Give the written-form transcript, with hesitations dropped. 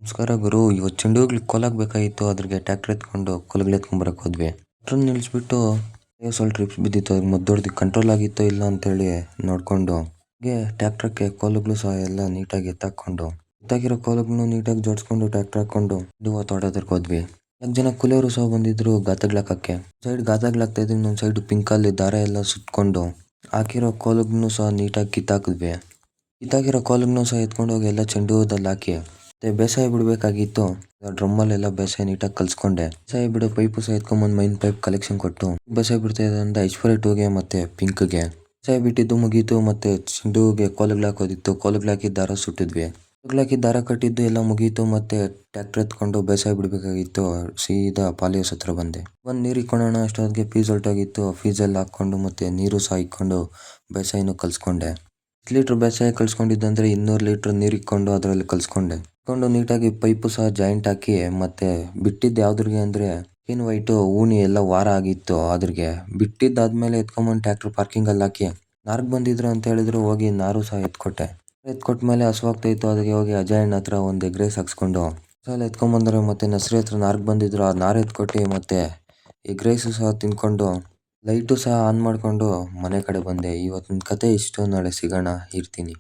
ನಮಸ್ಕಾರ ಗುರು. ಇವತ್ತು ಚೆಂಡು ಹೂಗ್ಲಿಕ್ಕೆ ಕೋಲಾಕ್ ಬೇಕಾಗಿತ್ತು. ಅದ್ರಿಗೆ ಟ್ರ್ಯಾಕ್ಟರ್ ಎತ್ಕೊಂಡು ಕೋಲಗಳು ಎತ್ಕೊಂಬರಕ್ಕೆ ಹೋದ್ವಿ. ಟ್ರನ್ ನಿಲ್ಲಿಸ್ಬಿಟ್ಟು ಸ್ವಲ್ಪ ಟ್ರಿಪ್ಸ್ ಬಿದ್ದಿತ್ತು. ಅದ್ರ ಮದ್ದೊಡ್ದು ಕಂಟ್ರೋಲ್ ಆಗಿತ್ತೋ ಇಲ್ಲ ಅಂತೇಳಿ ನೋಡ್ಕೊಂಡು ಹಾಗೆ ಟ್ರ್ಯಾಕ್ಟರ್ಗೆ ಕೋಲುಗಳು ಸಹ ಎಲ್ಲ ನೀಟಾಗಿ ಎತ್ತಾಕಿರೋ ಕೋಲುಗಳನ್ನು ನೀಟಾಗಿ ಜೋಡಿಸ್ಕೊಂಡು ಟ್ರ್ಯಾಕ್ಟರ್ ಹಾಕೊಂಡು ತೋಟದಕ್ಕೆ ಹೋದ್ವಿ. 4 ಜನ ಕೂಲಿಯವರು ಸಹ ಬಂದಿದ್ರು ಗಾತಗ್ಲಾಕಕ್ಕೆ. ಸೈಡ್ ಗಾತಗ್ಲಾಕ್ತಾ ಇದ್ವಿ, ಇನ್ನೊಂದು ಸೈಡ್ ಪಿಂಕಲ್ಲಿ ದಾರ ಎಲ್ಲ ಸುತ್ಕೊಂಡು ಹಾಕಿರೋ ಕೋಲುಗಳನ್ನು ಸಹ ನೀಟಾಗಿ ಕಿತ್ತಾಕಿದ್ವಿ. ಕಿತ್ತಾಕಿರೋ ಕೋಲುಗಳನ್ನು ಸಹ ಎತ್ಕೊಂಡು ಹೋಗಿ ಎಲ್ಲ ಚೆಂಡು ಹೂದಲ್ಲಿ ಹಾಕಿ ಬೇಸಾಯ ಬಿಡಬೇಕಾಗಿತ್ತು. ಡ್ರಮ್ಮಲ್ಲೆಲ್ಲ ಬೇಸಾಯ ನೀಟಾಗಿ ಕಲ್ಸ್ಕೊಂಡೆ. ಬೇಸಾಯ ಬಿಡೋ ಪೈಪು ಸಹ ಎತ್ಕೊಂಬಂದು ಮೈನ್ ಪೈಪ್ ಕಲೆಕ್ಷನ್ ಕೊಟ್ಟು ಬೇಸಾಯ ಬಿಡ್ತಾ ಇದ್ದಂತ ಐಶ್ವರ್ಯ 2ಗೆ ಮತ್ತೆ ಪಿಂಕ್ಗೆ ಬೇಸಾಯ ಬಿಟ್ಟಿದ್ದು ಮುಗೀತು. ಮತ್ತೆ ಚೆಂಡು ಹೂಗೆ ಕೋಲುಗಳು ಹಾಕೋದಿತ್ತು. ಕೋಲುಗಳು ಹಾಕಿ ದಾರ ಸುಟ್ಟಿದ್ವಿ. ಕೋಲುಗಳು ಹಾಕಿ ದಾರ ಕಟ್ಟಿದ್ದು ಎಲ್ಲ ಮುಗೀತು. ಮತ್ತೆ ಟ್ರ್ಯಾಕ್ಟರ್ ಎತ್ಕೊಂಡು ಬೇಸಾಯ ಬಿಡಬೇಕಾಗಿತ್ತು. ಸೀದಾ ಪಾಲಿ ಹತ್ರ ಬಂದೆ. ನೀರು ಇಕ್ಕೊಳ್ಳೋಣ ಅಷ್ಟೊತ್ತಿಗೆ ಫೀಸ್ ಹೊರಟೋಗಿತ್ತು. ಫೀಸಲ್ಲಿ ಹಾಕ್ಕೊಂಡು ಮತ್ತೆ ನೀರು ಸಹ ಇಕ್ಕೊಂಡು ಬೇಸಾಯನೂ ಕಲ್ಸ್ಕೊಂಡೆ. 10 ಲೀಟ್ರ್ ಬೇಸಾಯ ಕಲ್ಸ್ಕೊಂಡಿದ್ದಂದ್ರೆ 200 ಲೀಟ್ರ್ ನೀರು ಇಕ್ಕೊಂಡು ಅದರಲ್ಲಿ ಕಲ್ಸ್ಕೊಂಡೆ. ನೀಟಾಗಿ ಪೈಪು ಸಹ ಜಾಯಿಂಟ್ ಹಾಕಿ ಮತ್ತೆ ಬಿಟ್ಟಿದ್ದು ಯಾವ್ದ್ರಿಗೆ ಅಂದ್ರೆ ಏನ್ ವೈಟು ಊಣಿ ಎಲ್ಲ ವಾರ ಆಗಿತ್ತು. ಅದ್ರಿಗೆ ಬಿಟ್ಟಿದ್ದಾದ್ಮೇಲೆ ಎತ್ಕೊಂಬಂದು ಟ್ರ್ಯಾಕ್ಟರ್ ಪಾರ್ಕಿಂಗಲ್ಲಿ ಹಾಕಿ ನಾರ್ಗ್ ಬಂದಿದ್ರು ಅಂತ ಹೇಳಿದ್ರು. ಹೋಗಿ ನಾರು ಸಹ ಎತ್ಕೊಟ್ಮೇಲೆ ಹಸುವಾಗ್ತಾ ಇತ್ತು. ಅದಕ್ಕೆ ಹೋಗಿ ಅಜಯಣ್ಣ ಹತ್ರ ಒಂದು ಎಗ್ ರೈಸ್ ಹಾಕ್ಸ್ಕೊಂಡು ಎತ್ಕೊಂಬಂದ್ರೆ ಮತ್ತೆ ನರ್ಸರಿ ಹತ್ರ ನಾರ್ಗ್ ಬಂದಿದ್ರು. ಆ ನಾರು ಎತ್ಕೊಟ್ಟು ಮತ್ತೆ ಎಗ್ ರೈಸು ಸಹ ತಿನ್ಕೊಂಡು ಲೈಟು ಸಹ ಆನ್ ಮಾಡ್ಕೊಂಡು ಮನೆ ಕಡೆ ಬಂದೆ. ಇವತ್ತಿನ ಕತೆ ಇಷ್ಟು. ನಾಳೆ ಸಿಗೋಣ. ಇರ್ತೀನಿ.